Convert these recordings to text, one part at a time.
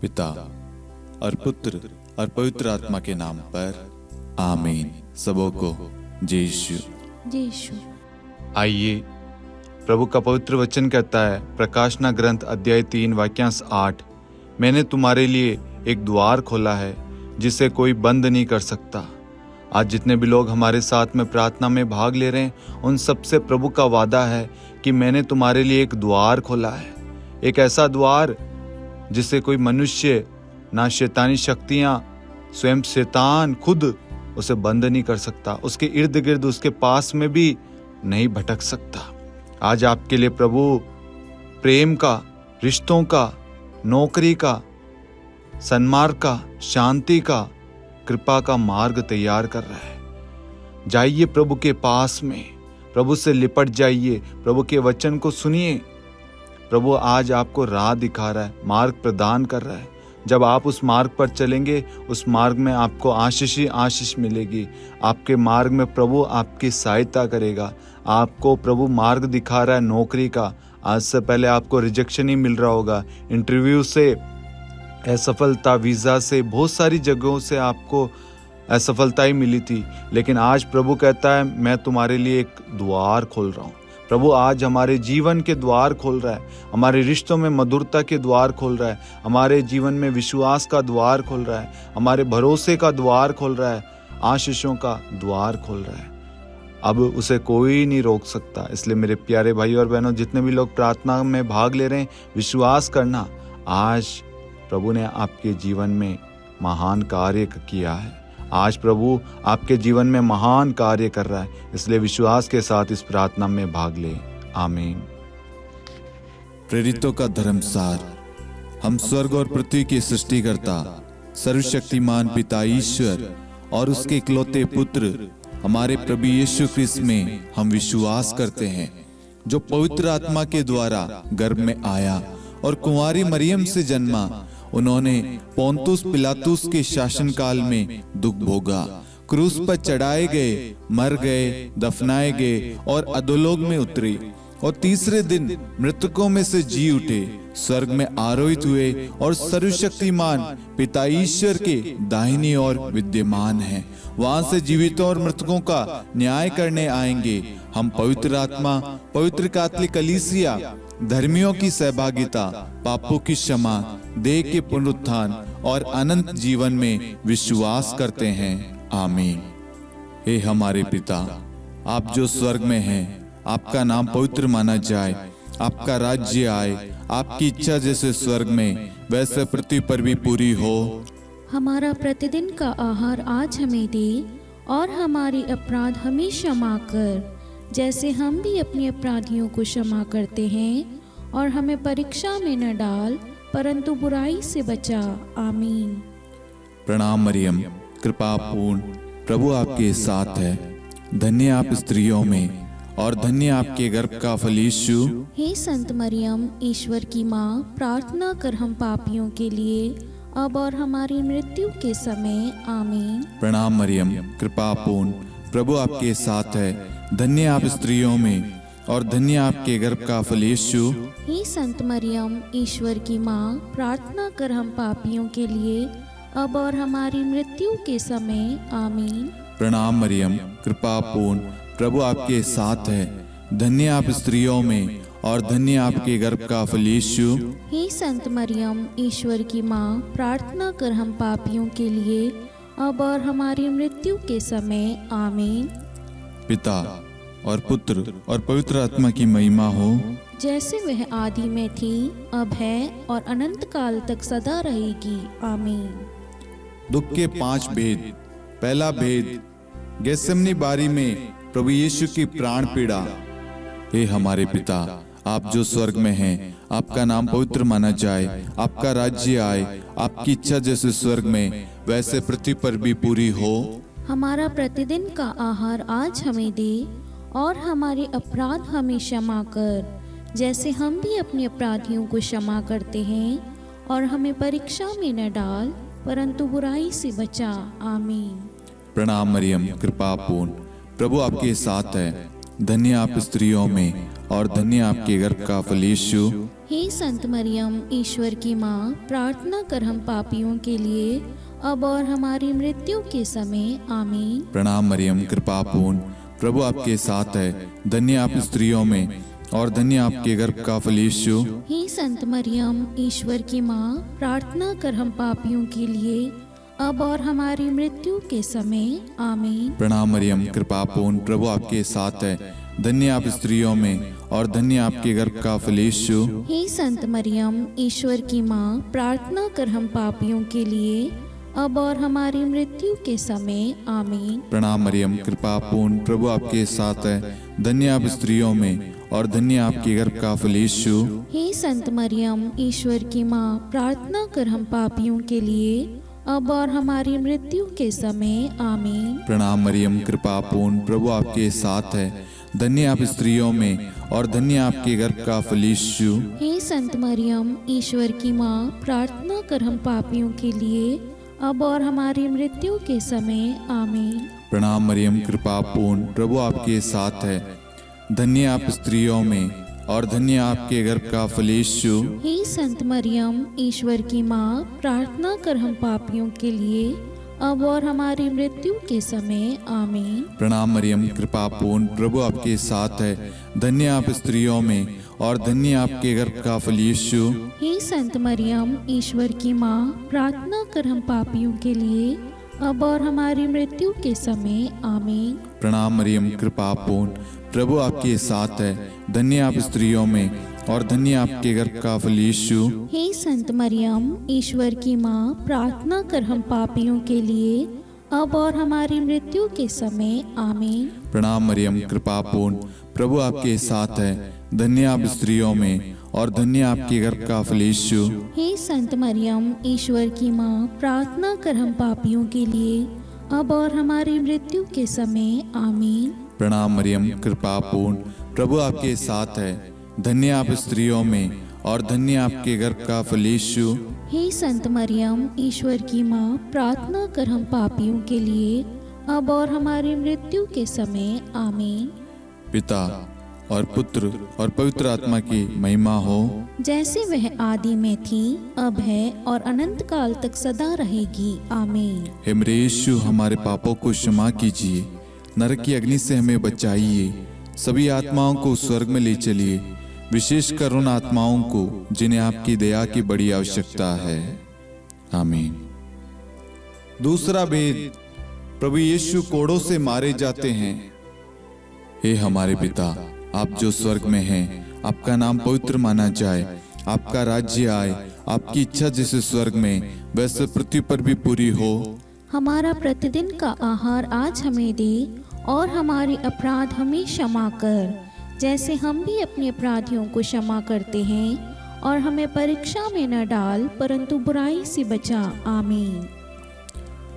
पिता और पुत्र और पवित्र आत्मा के नाम पर आमीन। सबों को जय यीशु। जय यीशु। आइए, प्रभु का पवित्र वचन कहता है, प्रकाशना ग्रंथ अध्याय 3 वाक्यांश 8, मैंने तुम्हारे लिए एक द्वार खोला है जिसे कोई बंद नहीं कर सकता। आज जितने भी लोग हमारे साथ में प्रार्थना में भाग ले रहे हैं, उन सबसे प्रभु का वादा है कि मैंने तुम्हारे लिए एक द्वार खोला है। एक ऐसा द्वार जिसे कोई मनुष्य, ना शैतानी शक्तियां, स्वयं शैतान खुद उसे बंद नहीं कर सकता। उसके इर्द गिर्द, उसके पास में भी नहीं भटक सकता। आज आपके लिए प्रभु प्रेम का, रिश्तों का, नौकरी का, सन्मार्ग का, शांति का, कृपा का मार्ग तैयार कर रहा है। जाइए प्रभु के पास में, प्रभु से लिपट जाइए, प्रभु के वचन को सुनिए। प्रभु आज आपको राह दिखा रहा है, मार्ग प्रदान कर रहा है। जब आप उस मार्ग पर चलेंगे, उस मार्ग में आपको आशीष ही आशीष मिलेगी। आपके मार्ग में प्रभु आपकी सहायता करेगा। आपको प्रभु मार्ग दिखा रहा है नौकरी का। आज से पहले आपको रिजेक्शन ही मिल रहा होगा, इंटरव्यू से असफलता, वीज़ा से, बहुत सारी जगहों से आपको असफलता ही मिली थी। लेकिन आज प्रभु कहता है, मैं तुम्हारे लिए एक द्वार खोल रहा हूँ। प्रभु आज हमारे जीवन के द्वार खोल रहा है, हमारे रिश्तों में मधुरता के द्वार खोल रहा है, हमारे जीवन में विश्वास का द्वार खोल रहा है, हमारे भरोसे का द्वार खोल रहा है, आशीषों का द्वार खोल रहा है। अब उसे कोई नहीं रोक सकता। इसलिए मेरे प्यारे भाई और बहनों, जितने भी लोग प्रार्थना में भाग ले रहे हैं, विश्वास करना, आज प्रभु ने आपके जीवन में महान कार्य किया है। आज प्रभु आपके जीवन में महान कार्य कर रहा है। इसलिए विश्वास के साथ इस प्रार्थना में भाग ले। आमीन। प्रेरितों का धर्मसार। हम स्वर्ग और पृथ्वी के सृष्टिकर्ता, सर्वशक्तिमान पिता ईश्वर और उसके इकलौते पुत्र हमारे प्रभु यीशु क्रिस्त में हम विश्वास करते हैं, जो पवित्र आत्मा के द्वारा गर्भ में आया और कुंवारी मरियम से जन्मा। उन्होंने पोंतुस पिलातुस के शासनकाल में दुख भोगा, क्रूस पर चढ़ाए गए, मर गए, दफनाए गए और अधोलोक में उतरे और तीसरे दिन मृतकों में से जी उठे, स्वर्ग में आरोहित हुए और सर्वशक्तिमान पिता ईश्वर के दाहिनी ओर विद्यमान हैं। वहां से जीवितों और मृतकों का न्याय करने आएंगे। हम पवित्र आत्मा, पवित्र कैथोलिक कलीसिया, धर्मियों की सहभागिता, पापों की क्षमा, देह के पुनरुत्थान और अनंत जीवन में विश्वास करते हैं। आमीन। हे हमारे पिता, आप जो स्वर्ग में हैं, आपका नाम पवित्र माना जाए, आपका राज्य आए, आपकी इच्छा जैसे स्वर्ग में वैसे पृथ्वी पर भी पूरी हो। हमारा प्रतिदिन का आहार आज हमें दे, और हमारे अपराध हमें क्षमा कर, जैसे हम भी अपने अपराधियों को क्षमा करते हैं, और हमें परीक्षा में न डाल, परंतु बुराई से बचा। आमीन। प्रणाम मरियम, कृपा पूर्ण, प्रभु आपके साथ है। धन्य आप स्त्रियों में और धन्य आपके गर्भ का फल यीशु। हे संत मरियम, ईश्वर की माँ, प्रार्थना कर हम पापियों के लिए, अब और हमारी मृत्यु के समय। आमीन। प्रणाम मरियम, कृपा पूर्ण, प्रभु आपके साथ है। धन्य आप स्त्रियों में और धन्य आपके गर्भ का फल यीशु। हे संत मरियम, ईश्वर की माँ, प्रार्थना कर हम पापियों के लिए, अब और हमारी मृत्यु के समय। आमीन। प्रणाम मरियम, कृपा पूर्ण, प्रभु आपके साथ है। धन्य आप स्त्रियों में और धन्य आपके गर्भ का फल यीशु। हे संत मरियम, ईश्वर की माँ, प्रार्थना कर हम पापियों के लिए, अब और हमारी मृत्यु के समय। आमीन। पिता और पुत्र और पवित्र आत्मा की महिमा हो, जैसे वह आदि में थी, अब है और अनंत काल तक सदा रहेगी। आमीन। दुख के 5 भेद। पहला भेद, गेत्सेमनी बारी में प्रभु यीशु की प्राण पीड़ा। हे हमारे पिता, आप जो स्वर्ग में हैं, आपका नाम पवित्र माना जाए, आपका राज्य आए, आपकी इच्छा जैसे स्वर्ग में वैसे पृथ्वी पर भी पूरी हो। हमारा प्रतिदिन का आहार आज हमें दे, और हमारे अपराध हमें क्षमा कर, जैसे हम भी अपने अपराधियों को क्षमा करते हैं, और हमें परीक्षा में न डाल, परंतु बुराई से बचा। आमीन। प्रणाम मरियम, कृपा पूर्ण, प्रभु आपके साथ है। धन्य आप स्त्रियों में और धन्य आपके गर्भ का फल यीशु। हे संत मरियम, ईश्वर की माँ, प्रार्थना कर हम पापियों के लिए, अब और हमारी मृत्यु के समय। आमीन। प्रणाम मरियम, कृपा पूर्ण, प्रभु आपके साथ है। धन्य आप स्त्रियों में और धन्य आपके गर्भ का फल यीशु। हे संत मरियम, ईश्वर की माँ, प्रार्थना कर हम पापियों के लिए, अब और हमारी मृत्यु के समय। आमीन। प्रणाम मरियम, कृपा पूर्ण, प्रभु आपके साथ है। धन्य आप स्त्रियों में और धन्य आपके गर्भ का फल यीशु। हे संत मरियम, ईश्वर की माँ, प्रार्थना कर हम पापियों के लिए, अब और हमारी मृत्यु के समय। आमीन। प्रणाम मरियम, कृपा पूर्ण, प्रभु आपके साथ है। धन्य आप स्त्रियों में और धन्य आपके गर्भ का फल यीशु। हे संत मरियम, ईश्वर की माँ, प्रार्थना कर हम पापियों के लिए, अब और हमारी मृत्यु के समय। आमीन। प्रणाम मरियम, कृपा पूर्ण, प्रभु आपके साथ है। धन्य आप स्त्रियों में और धन्य आपके गर्भ का फल यीशु। हे संत मरियम, ईश्वर की माँ, प्रार्थना कर हम पापियों के लिए, अब और हमारी मृत्यु के समय। आमीन। प्रणाम मरियम, कृपा पूर्ण, प्रभु आपके साथ है। धन्य आप स्त्रियों में और धन्य आपके गर्भ का फल यीशु। हे संत मरियम, ईश्वर की माँ, प्रार्थना कर हम पापियों के लिए, अब और हमारी मृत्यु के समय। आमीन। प्रणाम मरियम, कृपा पूर्ण, प्रभु आपके साथ है। धन्य आप स्त्रियों में और धन्य आपके गर्भ का फल यीशु। हे संत मरियम, ईश्वर की माँ, प्रार्थना कर हम पापियों के लिए, अब और हमारी मृत्यु के समय। आमीन। प्रणाम मरियम, कृपा पूर्ण, प्रभु आपके साथ है। धन्य आप स्त्रियों में और धन्य आपके गर्भ का फल यीशु। हे संत मरियम, ईश्वर की माँ, प्रार्थना कर हम पापियों के लिए, अब और हमारी मृत्यु के समय। आमीन। प्रणाम मरियम, कृपा पूर्ण, प्रभु आपके साथ है। धन्य आप स्त्रियों में और धन्य आपके गर्भ का फल यीशु। हे संत मरियम, ईश्वर की माँ, प्रार्थना कर हम पापियों के लिए, अब और हमारी मृत्यु के समय। आमीन। प्रणाम मरियम, कृपा पूर्ण, प्रभु आपके साथ है। धन्य आप स्त्रियों में और धन्य आपके गर्भ का फल यीशु। हे संत मरियम, ईश्वर की माँ, प्रार्थना कर हम पापियों के लिए, अब और हमारी मृत्यु के समय। आमीन। पिता और पुत्र और पवित्र आत्मा की महिमा हो, जैसे वह आदि में थी, अब है और अनंत काल तक सदा रहेगी। आमीन। हे मेरे यीशु, हमारे पापों को क्षमा कीजिए, नरक की अग्नि से हमें बचाइए, सभी आत्माओं को स्वर्ग में ले चलिए, विशेषकर उन आत्माओं को जिन्हें आपकी दया की बड़ी आवश्यकता है। आमीन। दूसरा भेद, प्रभु यीशु कोड़ों से मारे जाते हैं। हे हमारे पिता, आप जो स्वर्ग में हैं, आपका नाम पवित्र माना जाए, आपका राज्य आए, आपकी इच्छा जैसे स्वर्ग में वैसे पृथ्वी पर भी पूरी हो। हमारा प्रतिदिन का आहार आज हमें दे, और हमारे अपराध हमें क्षमा कर, जैसे हम भी अपने अपराधियों को क्षमा करते हैं, और हमें परीक्षा में न डाल, परंतु बुराई से बचा। आमीन।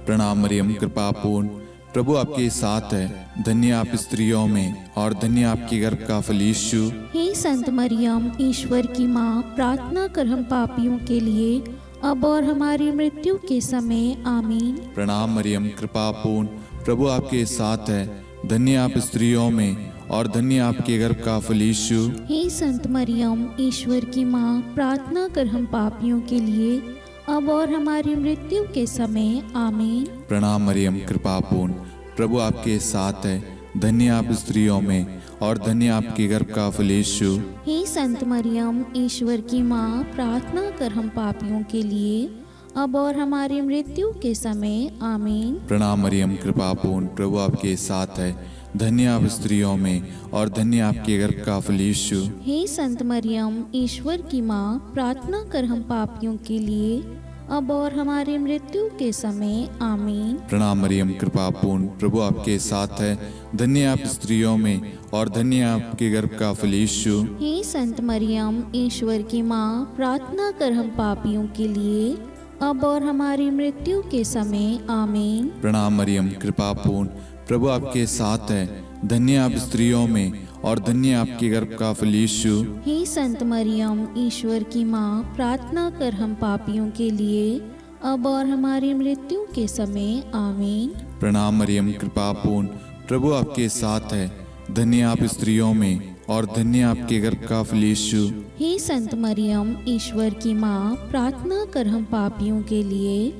प्रणाम मरियम, कृपा पूर्ण, प्रभु आपके साथ है। धन्य आप स्त्रियों में और धन्य आपके गर्भ का फल यीशु। हे संत मरियम, ईश्वर की माँ, प्रार्थना कर हम पापियों के लिए, अब और हमारी मृत्यु के समय। आमीन। प्रणाम मरियम, कृपा पूर्ण, प्रभु आपके साथ है। धन्य आप स्त्रियों में और धन्य आपके गर्भ का फल यीशु। हे संत मरियम, ईश्वर की माँ, प्रार्थना कर हम पापियों के लिए, अब और हमारी मृत्यु के समय। आमीन। प्रणाम मरियम, कृपा पूर्ण, प्रभु आपके साथ है। धन्य आप स्त्रियों में और धन्य आपके गर्भ का फल यीशु। हे संत मरियम, ईश्वर की माँ, प्रार्थना कर हम पापियों के लिए, अब और हमारी मृत्यु के समय। आमीन। प्रणाम मरियम, कृपा पूर्ण, प्रभु आपके साथ है। धन्य आप स्त्रियों में और धन्य आपके गर्भ का फल यीशु। हे संत मरियम, ईश्वर की माँ, प्रार्थना कर हम पापियों के लिए, अब और हमारी मृत्यु के समय। आमीन। प्रणाम मरियम, कृपा पूर्ण, प्रभु आपके साथ है। धन्य आप स्त्रियों में और धन्य आपके गर्भ का फल यीशु। हे संत मरियम, ईश्वर की माँ, प्रार्थना कर हम पापियों के लिए, अब और हमारी मृत्यु के समय। आमीन। प्रणाम मरियम, कृपा पूर्ण, प्रभु आपके साथ है। धन्य आप स्त्रियों में और धन्य आपके गर्भ का फल यीशु। हे संत मरियम, ईश्वर की माँ, प्रार्थना कर हम पापियों के लिए, अब और हमारी मृत्यु के समय। आमीन। प्रणाम मरियम, कृपा पूर्ण, प्रभु आपके साथ है। धन्य आप स्त्रियों में और धन्य आपके गर्भ का फल यीशु। हे संत मरियम, ईश्वर की माँ, प्रार्थना कर हम पापियों के लिए,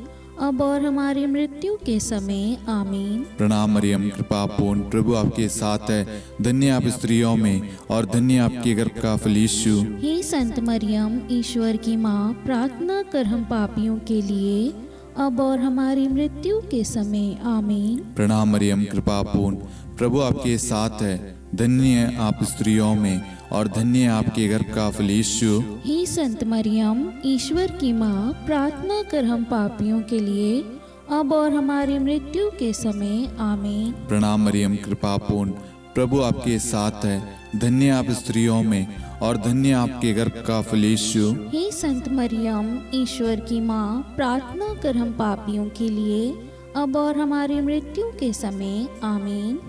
अब और हमारी मृत्यु के समय। आमीन। प्रणाम मरियम, कृपा पूर्ण, प्रभु आपके साथ है। धन्य आप स्त्रियों में और धन्य आपके गर्भ का फल यीशु। हे संत मरियम, ईश्वर की माँ, प्रार्थना कर हम पापियों के लिए, अब और हमारी मृत्यु के समय। आमीन। प्रणाम मरियम, कृपा पूर्ण, प्रभु आपके साथ है। धन्य आप स्त्रियों में और धन्य आपके गर्भ का फल यीशु। हे संत मरियम, ईश्वर की माँ, प्रार्थना कर हम पापियों के लिए, अब और हमारी मृत्यु के समय। आमीन। प्रणाम मरियम, कृपा पूर्ण, प्रभु आपके साथ है। धन्य आप स्त्रियों में और धन्य आपके गर्भ का फल यीशु। हे संत मरियम, ईश्वर की माँ, प्रार्थना कर हम पापियों के लिए, अब और हमारी मृत्यु के समय। आमीन।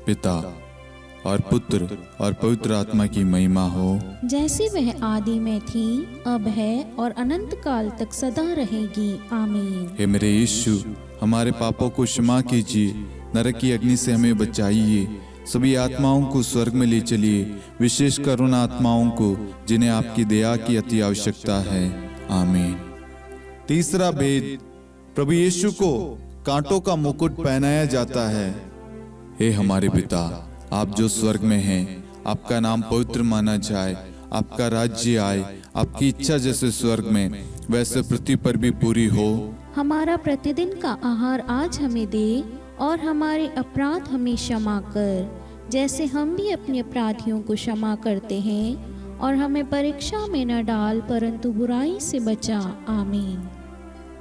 पिता और पुत्र और पवित्र आत्मा की महिमा हो, जैसे वह आदि में थी, अब है और अनंत काल तक सदा रहेगी। आमीन। हे मेरे यीशु, हमारे पापों को क्षमा कीजिए, नरक की अग्नि से हमें बचाइए, सभी आत्माओं को स्वर्ग में ले चलिए, विशेषकर उन आत्माओं को जिन्हें आपकी दया की अति आवश्यकता है। आमीन। तीसरा भेद, प्रभु यीशु को कांटों का मुकुट पहनाया जाता है। हे हमारे पिता, आप जो स्वर्ग में हैं, आपका नाम पवित्र माना जाए, आपका राज्य आए, आपकी इच्छा जैसे स्वर्ग में वैसे पृथ्वी पर भी पूरी हो। हमारा प्रतिदिन का आहार आज हमें दे, और हमारे अपराध हमें क्षमा कर, जैसे हम भी अपने अपराधियों को क्षमा करते हैं, और हमें परीक्षा में न डाल, परंतु बुराई से बचा। आमीन।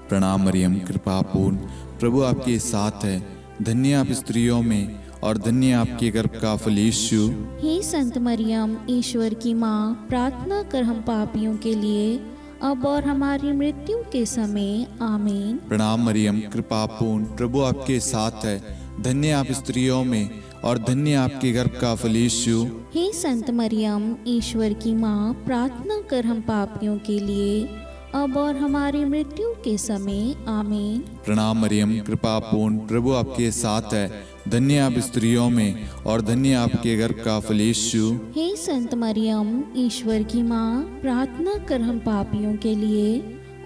प्रणाम मरियम, कृपा पूर्ण, प्रभु आपके साथ है। धन्य आप स्त्रियों में और धन्य आपके गर्भ का फल यीशु। हे संत मरियम, ईश्वर की माँ, प्रार्थना कर हम पापियों के लिए, अब और हमारी मृत्यु के समय। आमीन। प्रणाम मरियम, कृपा पूर्ण, प्रभु आपके साथ है। धन्य आप स्त्रियों में और धन्य आपके गर्भ का फल यीशु। हे संत मरियम, ईश्वर की माँ, प्रार्थना कर हम पापियों के लिए, अब और हमारी मृत्यु के समय। आमीन। प्रणाम मरियम, कृपा पूर्ण, प्रभु आपके साथ है। धन्य आप स्त्रियों में और धन्य आपके गर्भ का फल यीशु। हे संत मरियम, ईश्वर की माँ, प्रार्थना कर हम पापियों के लिए,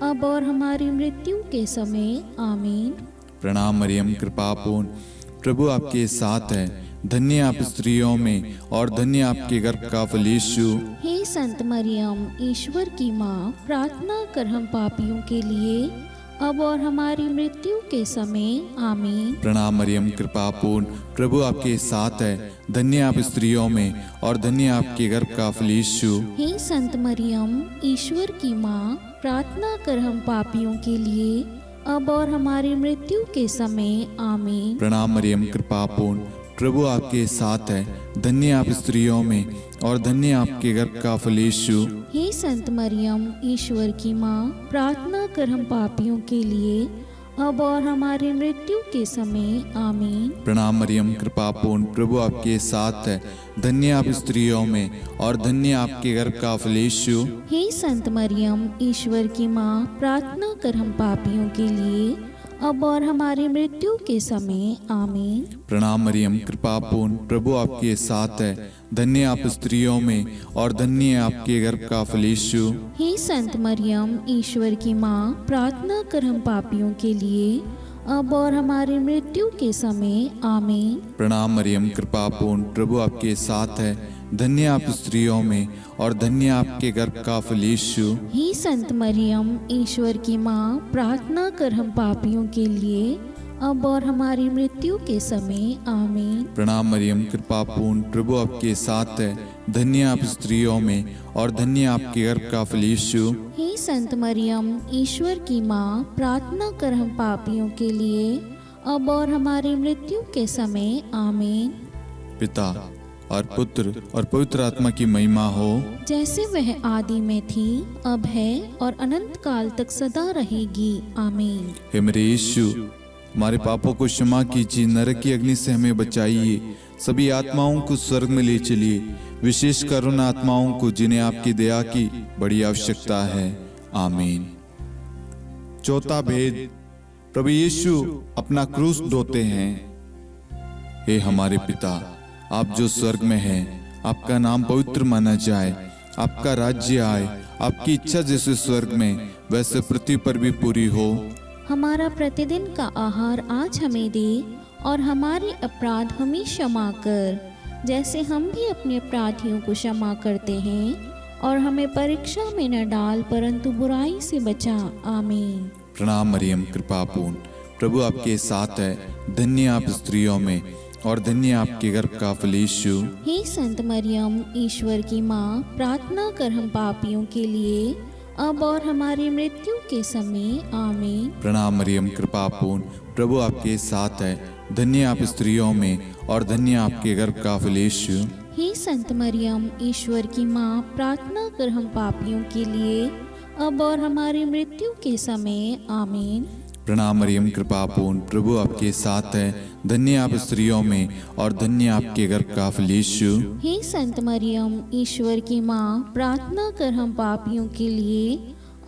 अब और हमारी मृत्यु के समय। आमीन। प्रणाम मरियम, कृपा पूर्ण, प्रभु आपके साथ है। धन्य आप स्त्रियों में और धन्य आपके गर्भ का फल यीशु। हे संत मरियम, ईश्वर की माँ, प्रार्थना कर हम पापियों के लिए, अब और हमारी मृत्यु के समय। आमीन। प्रणाम मरियम, कृपा पूर्ण, प्रभु आपके साथ है। धन्य आप स्त्रियों में और धन्य आपके गर्भ का फल यीशु। हे संत मरियम, ईश्वर की माँ, प्रार्थना कर हम पापियों के लिए, अब और हमारी मृत्यु के समय। आमीन। प्रणाम मरियम, कृपा पूर्ण, प्रभु आपके साथ है। धन्य आप स्त्रियों में और धन्य आपके गर्भ का फल यीशु। हे संत मरियम, ईश्वर की माँ, प्रार्थना कर हम पापियों के लिए, अब और हमारी मृत्यु के समय। आमीन। प्रणाम मरियम, कृपा पूर्ण, प्रभु आपके साथ है। धन्य आप स्त्रियों में और धन्य आपके गर्भ का फल यीशु। हे संत मरियम, ईश्वर की माँ, प्रार्थना कर हम पापियों के लिए, अब और हमारी मृत्यु के समय। आमीन। प्रणाम मरियम, कृपा पूर्ण, प्रभु आपके साथ है। धन्य आप स्त्रियों में और धन्य आपके गर्भ का फल यीशु। हे संत मरियम, ईश्वर की माँ, प्रार्थना कर हम पापियों के लिए, अब और हमारी मृत्यु के समय। आमीन। प्रणाम मरियम, कृपा पूर्ण, प्रभु आपके साथ है। धन्य आप स्त्रियों में और धन्य आपके गर्भ का फल यीशु। हे संत मरियम, ईश्वर की माँ, प्रार्थना कर हम पापियों के लिए, अब और हमारी मृत्यु के समय। आमीन। प्रणाम मरियम, कृपा पूर्ण, प्रभु आपके साथ है। धन्य आप स्त्रियों में और धन्य आपके गर्भ का फल यीशु। हे संत मरियम, ईश्वर की माँ, प्रार्थना कर हम पापियों के लिए, अब और हमारी मृत्यु के समय। आमीन। पिता और पुत्र और पवित्र आत्मा की महिमा हो, जैसे वह आदि में थी, अब है और अनंत काल तक सदा रहेगी। आमीन। हे मेरे यीशु, हमारे पापों को क्षमा कीजिए, नरक की अग्नि से हमें बचाइए, सभी आत्माओं को स्वर्ग में ले चलिए, विशेषकर उन आत्माओं को जिन्हें आपकी दया की बड़ी आवश्यकता है। आमीन। चौथा भेद, प्रभु यीशु अपना क्रूस ढोते हैं। हे हमारे पिता, आप जो स्वर्ग में हैं, आपका नाम पवित्र माना जाए, आपका राज्य आए, आपकी इच्छा जैसे स्वर्ग में वैसे पृथ्वी पर भी पूरी हो। हमारा प्रतिदिन का आहार आज हमें दे, और हमारे अपराध हमें क्षमा कर, जैसे हम भी अपने अपराधियों को क्षमा करते हैं, और हमें परीक्षा में न डाल परंतु बुराई से बचा। आमीन। प्रणाम मरियम, कृपा पूर्ण, प्रभु आपके साथ है, धन्य आप स्त्रियों में और धन्य आपके गर्भ का फल यीशु। हे संत मरियम, ईश्वर की माँ, प्रार्थना कर हम पापियों के लिए, अब और हमारी मृत्यु के समय। आमीन। प्रणाम मरियम, कृपा पूर्ण, प्रभु आपके साथ है, धन्य आप स्त्रियों में और धन्य आपके गर्भ का फल यीशु। हे संत मरियम, ईश्वर की माँ, प्रार्थना कर हम पापियों के लिए, अब और हमारी मृत्यु के समय। आमीन। प्रणाम मरियम, कृपा पूर्ण, प्रभु आपके साथ है, धन्य आप स्त्रियों में और धन्य आपके गर्भ का फल यीशु। हे संत मरियम, ईश्वर की माँ, प्रार्थना कर हम पापियों के लिए,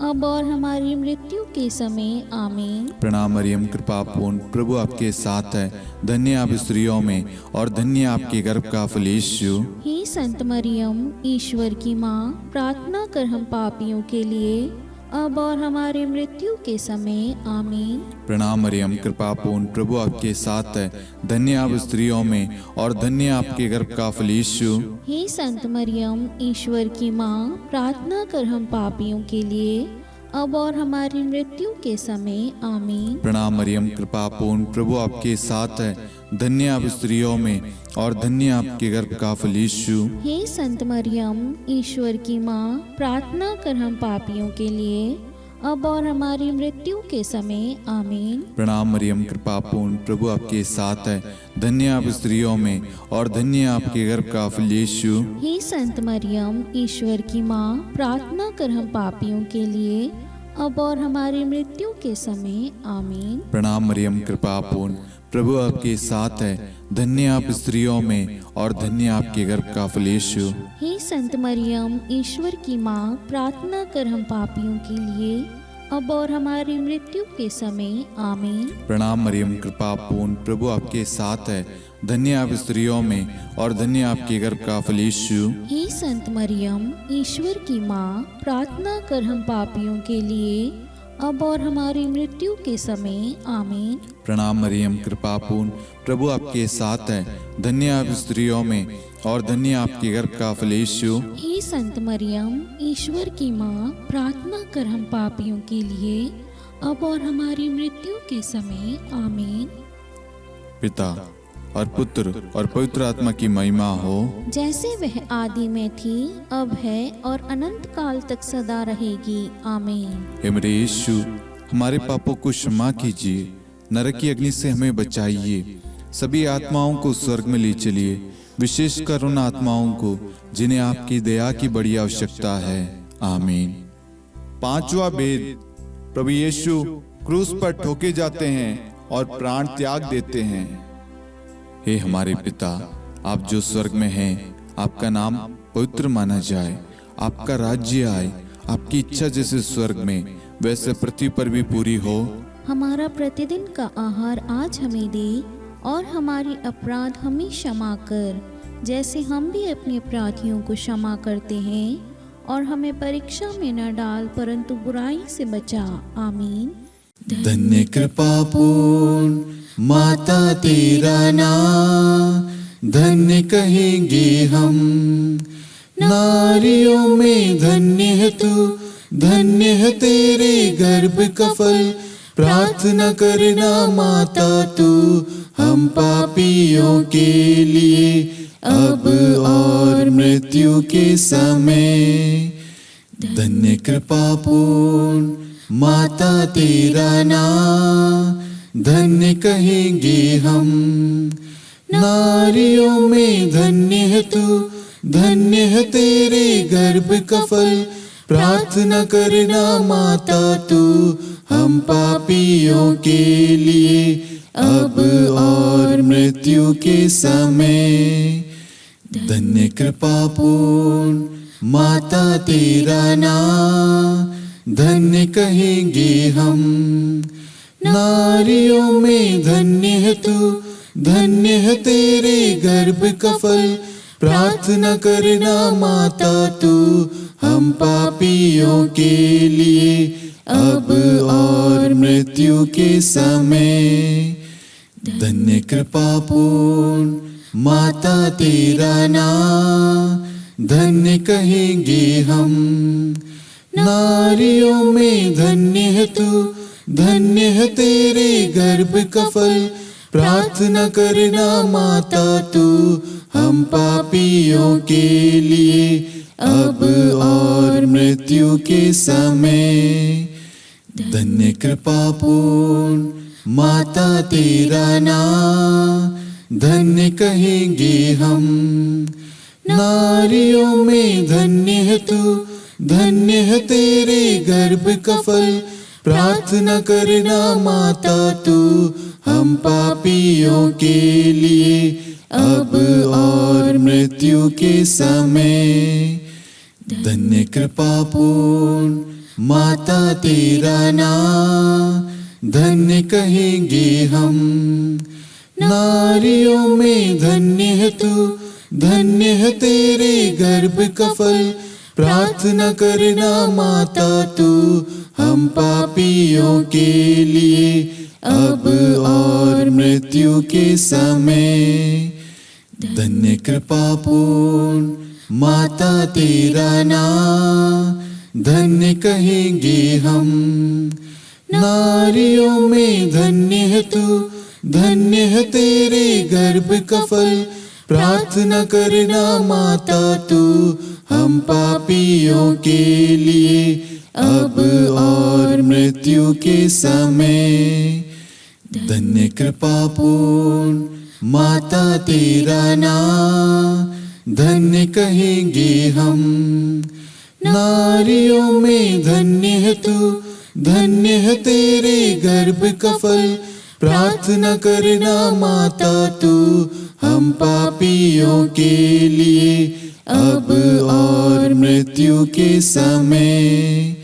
अब और हमारी मृत्यु के समय। आमीन। प्रणाम मरियम, कृपा पूर्ण, प्रभु आपके साथ है, धन्य आप स्त्रियों में और धन्य आपके गर्भ का फल यीशु। हे संत मरियम, ईश्वर की माँ, प्रार्थना कर हम पापियों के लिए, अब और हमारी मृत्यु के समय। आमीन। प्रणाम मरियम, कृपा पूर्ण, प्रभु आपके साथ है, धन्य आप स्त्रियों में और धन्य आपके गर्भ का फल यीशु। हे संत मरियम, ईश्वर की माँ, प्रार्थना कर हम पापियों के लिए, अब और हमारी मृत्यु के समय। आमीन। प्रणाम मरियम, कृपा पूर्ण, प्रभु आपके साथ है, धन्य आप स्त्रियों में और धन्य आपके गर्भ का फल यीशु। हे संत मरियम, ईश्वर की माँ, प्रार्थना कर हम पापियों के लिए, अब और हमारी मृत्यु के समय। आमीन। प्रणाम मरियम, कृपा पूर्ण, प्रभु आपके साथ है, धन्य आप स्त्रियों में और धन्य आपके गर्भ का फल यीशु। हे संत मरियम, ईश्वर की माँ, प्रार्थना कर हम पापियों के लिए, अब और हमारी मृत्यु के समय। आमीन। प्रणाम मरियम, कृपा पूर्ण, प्रभु आपके साथ है, धन्य आप स्त्रियों में और धन्य आपके गर्भ का फल यीशु। हे संत मरियम, ईश्वर की माँ, प्रार्थना कर हम पापियों के लिए, अब और हमारी मृत्यु के समय। आमीन। प्रणाम मरियम, कृपा पूर्ण, प्रभु आपके साथ है, धन्य आप स्त्रियों में और धन्य आपके गर्भ का फल यीशु। हे संत मरियम, ईश्वर की माँ, प्रार्थना कर हम पापियों के लिए, अब और हमारी मृत्यु के समय। आमीन। प्रणाम मरियम, कृपा पूर्ण, प्रभु आपके साथ है, धन्य आप स्त्रियों में और धन्य आपके गर्भ का फल यीशु। हे संत मरियम, ईश्वर की माँ, प्रार्थना कर हम पापियों के लिए, अब और हमारी मृत्यु के समय। आमीन। पिता और पुत्र और पवित्र आत्मा की महिमा हो, जैसे वह आदि में थी, अब है और अनंत काल तक सदा रहेगी। आमीन। हे मेरे यीशु, हमारे पापों को क्षमा कीजिए, नरक की अग्नि से हमें बचाइए, सभी आत्माओं को स्वर्ग में ले चलिए, विशेषकर उन आत्माओं को जिन्हें आपकी दया की बड़ी आवश्यकता है। आमीन। पांचवा भेद, प्रभु यीशु क्रूस पर ठोके जाते हैं और प्राण त्याग देते हैं। हे हमारे पिता, आप जो स्वर्ग में हैं, आपका नाम पवित्र माना जाए, आपका राज्य आए, आपकी इच्छा जैसे स्वर्ग में वैसे पृथ्वी पर भी पूरी हो। हमारा प्रतिदिन का आहार आज हमें दे, और हमारी अपराध हमें क्षमा कर, जैसे हम भी अपने अपराधियों को क्षमा करते हैं, और हमें परीक्षा में न डाल परंतु बुराई से बचा। आमीन। धन्य कृपा पूर्ण माता तेरा नाम, धन्य कहेंगे हम, नारियों में धन्य है तू, धन्य है तेरे गर्भ का फल। प्रार्थना करना माता तू हम पापियों के लिए, अब और मृत्यु के समय। धन्य कृपा पूर्ण माता तेरा नाम, धन्य कहेंगे हम, नारियों में धन्य है तू, धन्य है तेरे गर्भ का फल। प्रार्थना करना माता तू हम पापियों के लिए, अब और मृत्यु के समय। धन्य कृपा पूर्ण माता तेरा नाम, धन्य कहेंगे हम, नारियों में धन्य है तू, धन्य है तेरे गर्भ का फल। प्रार्थना करना माता तू हम पापियों के लिए, अब और मृत्यु के समय। धन्य कृपा पूर्ण माता तेरा नाम, धन्य कहेंगे हम। नारियों में धन्य है तू, धन्य है तेरे गर्भ का फल। प्रार्थना करना माता तू हम पापियों के लिए, अब और मृत्यु के समय। धन्य कृपा पूर्ण माता तेरा नाम, धन्य कहेंगे हम। नारियों में धन्य है तू, धन्य है तेरे गर्भ का फल। प्रार्थना करना माता तू हम पापियों के लिए, अब और मृत्यु के समय। धन्य कृपा पूर्ण माता तेरा नाम, धन्य कहेंगे हम। नारियों में धन्य है तू, धन्य है तेरे गर्भ का फल। प्रार्थना करना माता तू हम पापियों के लिए, अब और मृत्यु के समय। धन्य कृपा पूर्ण माता तेरा नाम, धन्य कहेंगे हम। नारियों में धन्य है तू, धन्य है तेरे गर्भ का फल। प्रार्थना करना माता तू हम पापियों के लिए, अब और मृत्यु के समय। धन्य कृपा पूर्ण माता तेरा नाम, धन्य कहेंगे हम। नारियों में धन्य है तू, धन्य है तेरे गर्भ का फल। प्रार्थना करना माता तू हम पापियों के लिए, अब और मृत्यु के समय।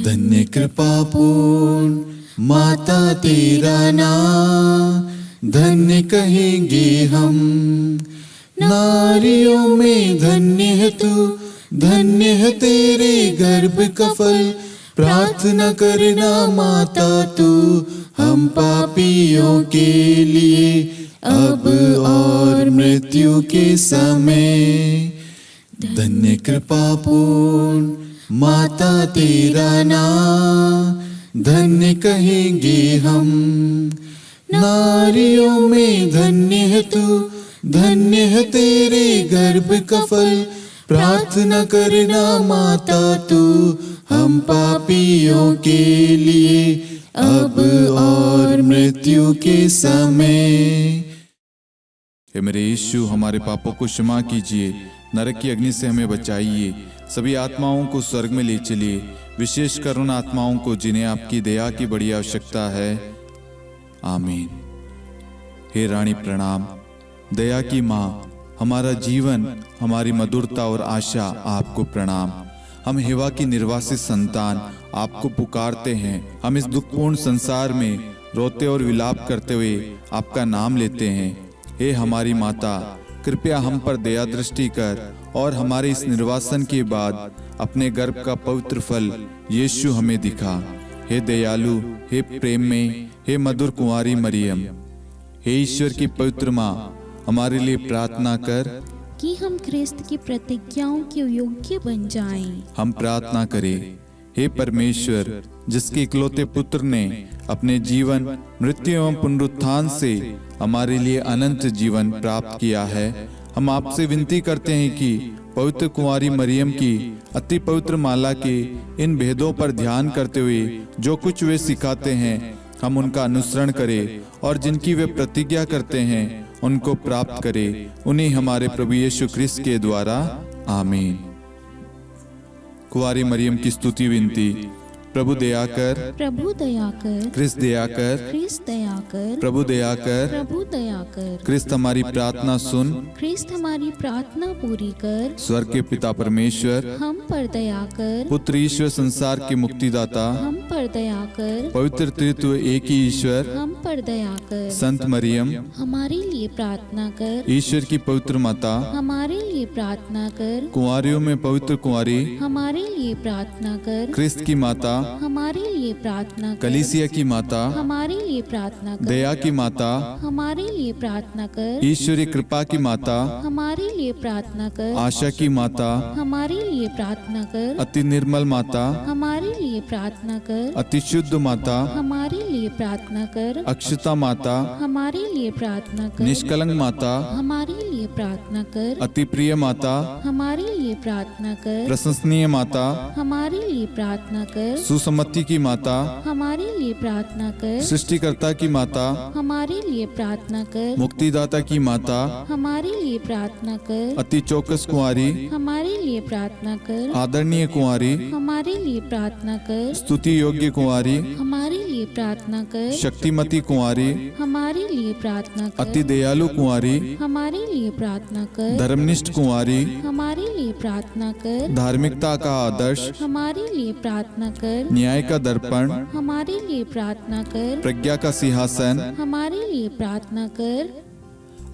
धन्य कृपा पूर्ण माता तेरा नाम, धन्य कहेंगे हम। नारियों में धन्य है तू, धन्य है तेरे गर्भ का फल। प्रार्थना करना माता तू हम पापियों के लिए, अब और मृत्यु के समय। धन्य कृपा पूर्ण माता तेरा नाम, धन्य कहेंगे हम। नारियों में धन्य है तू, धन्य है तेरे गर्भ का फल। प्रार्थना करना माता तू हम पापियों के लिए, अब और मृत्यु के समय। हे मेरे यीशु, हमारे पापों को क्षमा कीजिए, नरक की अग्नि से हमें बचाइए, सभी आत्माओं को स्वर्ग में ले चलिए, विशेषकर उन आत्माओं को जिन्हें आपकी दया की बड़ी आवश्यकता है। आमीन। हे रानी प्रणाम, दया की माँ, हमारा जीवन, हमारी मधुरता और आशा आपको प्रणाम। हम हेवा की निर्वासित संतान आपको पुकारते हैं। हम इस दुखपूर्ण संसार में रोते और विलाप करते हुए आपका नाम लेते हैं। हे हमारी माता, कृपया हम पर दया दृष्टि कर और हमारे इस निर्वासन के बाद अपने गर्भ का पवित्र फल यीशु हमें दिखा। हे दयालु, हे प्रेम में, हे मधुर कुंवारी मरियम, हे ईश्वर की पवित्र माँ, हमारे लिए प्रार्थना कर कि हम ख्रिस्त की प्रतिज्ञाओं के योग्य बन जाएं। हम प्रार्थना करें। हे परमेश्वर, जिसके इकलौते पुत्र ने अपने जीवन, मृत्यु एवं पुनरुत्थान से हमारे लिए अनंत जीवन प्राप्त किया है, हम आपसे विनती करते हैं कि पवित्र कुंवारी मरियम की अति पवित्र माला के इन भेदों पर ध्यान करते हुए जो कुछ वे सिखाते हैं, हम उनका अनुसरण करें और जिनकी वे प्रतिज्ञा करते हैं उनको प्राप्त करें। उन्हीं हमारे प्रभु यीशु ख्रिस्त के द्वारा। आमीन। कुंवारी मरियम की स्तुति विनती। प्रभु दया कर, प्रभु दया कर, क्रिस्त दया कर, ख्रिस्त दया कर, प्रभु दया कर, प्रभु दया कर, क्रिस्त हमारी प्रार्थना सुन, ख्रिस्त हमारी प्रार्थना पूरी कर, स्वर्ग के पिता परमेश्वर, हम पर दया कर, पुत्र ईश्वर संसार के मुक्तिदाता, हम पर दया कर, पवित्र त्रित्व एक ही ईश्वर, हम पर दया कर, संत मरियम, हमारे लिए प्रार्थना कर, ईश्वर की पवित्र माता, हमारे लिए प्रार्थना कर, कुंवारियों में पवित्र कुंवारी, हमारे लिए प्रार्थना कर, क्रिस्त की माता, हमारे लिए प्रार्थना कर, कलीसिया की माता, हमारे लिए प्रार्थना कर, दया की माता, हमारे लिए प्रार्थना कर, ईश्वरी कृपा की माता, हमारे लिए प्रार्थना कर, आशा की माता, हमारे लिए प्रार्थना कर, अति निर्मल माता, हमारे लिए प्रार्थना कर, अति शुद्ध माता, हमारे लिए प्रार्थना कर, अक्षता माता, हमारे लिए प्रार्थना कर, निष्कलंक माता, हमारे लिए प्रार्थना कर, अति प्रिय माता, हमारे लिए प्रार्थना कर, प्रशंसनीय माता, हमारे लिए प्रार्थना कर, सुसम्मति की माता, हमारे लिए प्रार्थना कर, सृष्टिकर्ता की माता, हमारे लिए प्रार्थना कर, मुक्तिदाता की माता, हमारे लिए प्रार्थना कर, अति चौकस कुंवारी, हमारे लिए प्रार्थना कर, आदरणीय कुंवारी, हमारे लिए प्रार्थना कर, स्तुति योग्य कुंवारी, हमारे लिए प्रार्थना कर, शक्तिमती कुंवारी, हमारे लिए प्रार्थना कर, अति दयालु कुंवारी, हमारे लिए प्रार्थना कर, धर्मनिष्ठ कुंवारी, हमारे लिए प्रार्थना कर, धार्मिकता का आदर्श, हमारे लिए प्रार्थना कर, न्याय का दर्पण, हमारे लिए प्रार्थना कर, प्रज्ञा का सिंहासन, हमारे लिए प्रार्थना कर,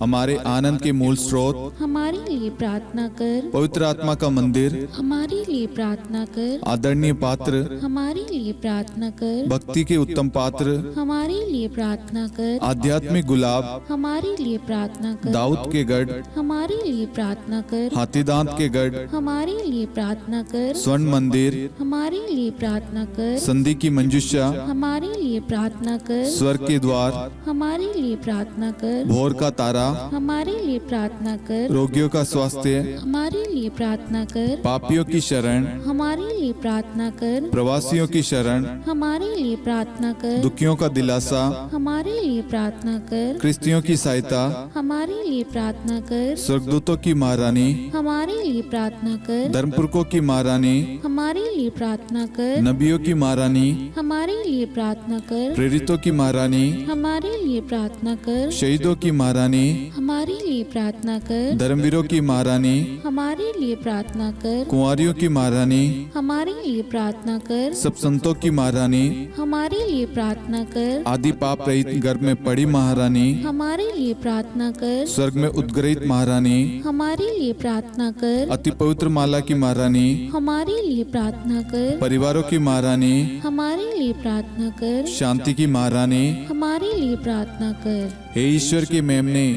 हमारे आनंद के मूल स्रोत, हमारे लिए प्रार्थना कर, पवित्र आत्मा का मंदिर, हमारे लिए प्रार्थना कर, आदरणीय पात्र, हमारे लिए प्रार्थना कर, भक्ति के उत्तम पात्र, हमारे लिए प्रार्थना कर, आध्यात्मिक गुलाब, हमारे लिए प्रार्थना कर, दाऊद के गढ़, हमारे लिए प्रार्थना कर, हाथीदांत के गढ़, हमारे लिए प्रार्थना कर, स्वर्ण मंदिर, हमारे लिए प्रार्थना कर, संधि की मंजुषा, हमारे लिए प्रार्थना कर, स्वर्ग के द्वार, हमारे लिए प्रार्थना कर, भोर का तारा, हमारे लिए प्रार्थना कर, रोगियों का स्वास्थ्य, हमारे लिए प्रार्थना कर, पापियों की शरण, हमारे लिए प्रार्थना कर, प्रवासियों की शरण, हमारे लिए प्रार्थना कर, दुखियों का दिलासा, हमारे लिए प्रार्थना कर, क्रिस्तियों की सहायता, हमारे लिए प्रार्थना कर, स्वर्गदूतों की महारानी, हमारे लिए प्रार्थना कर, धर्मपुरखों की महारानी, हमारे लिए प्रार्थना कर, नबियों की महारानी, हमारे लिए प्रार्थना कर, प्रेरितों की महारानी, हमारे लिए प्रार्थना कर, शहीदों की महारानी, हमारे लिए प्रार्थना कर, धर्मवीरों की महारानी, हमारे लिए प्रार्थना कर, कुंवारियों की महारानी, हमारे लिए प्रार्थना कर, सब संतों की महारानी, हमारे लिए प्रार्थना कर, आदि पाप रहित गर्भ में पड़ी महारानी, हमारे लिए प्रार्थना कर, स्वर्ग में उद्ग्रहित महारानी, हमारे लिए प्रार्थना कर, अति पवित्र माला की महारानी, हमारे लिए प्रार्थना कर, परिवारों की महारानी, हमारे लिए प्रार्थना कर, शांति की महारानी, हमारे लिए प्रार्थना कर। हे ईश्वर के मेमने,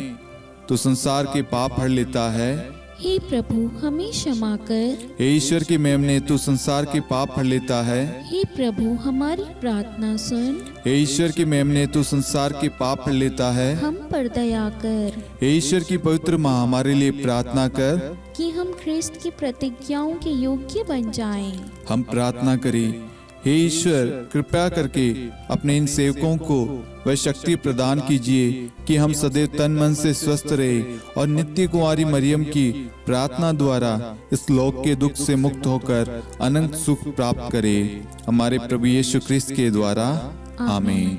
तो संसार के पाप हर लेता है। हे प्रभु हमें क्षमा कर। हे ईश्वर के मेमने, तू संसार के पाप हर लेता है। हे प्रभु हमारी प्रार्थना सुन। हे ईश्वर के मेमने, तू संसार के पाप हर लेता है। हम पर दया कर हे ईश्वर की पवित्र माँ, हमारे लिए प्रार्थना कर कि हम ख्रिस्त की प्रतिज्ञाओं के योग्य बन जाएं। हम प्रार्थना करें। हे ईश्वर, कृपया करके अपने इन सेवकों को वह शक्ति प्रदान कीजिए कि हम सदैव तन मन से स्वस्थ रहे और नित्य कुंवारी मरियम की प्रार्थना द्वारा इस लोक के दुख से मुक्त होकर अनंत सुख प्राप्त करें। हमारे प्रभु यीशु क्रिस्त के द्वारा आमीन।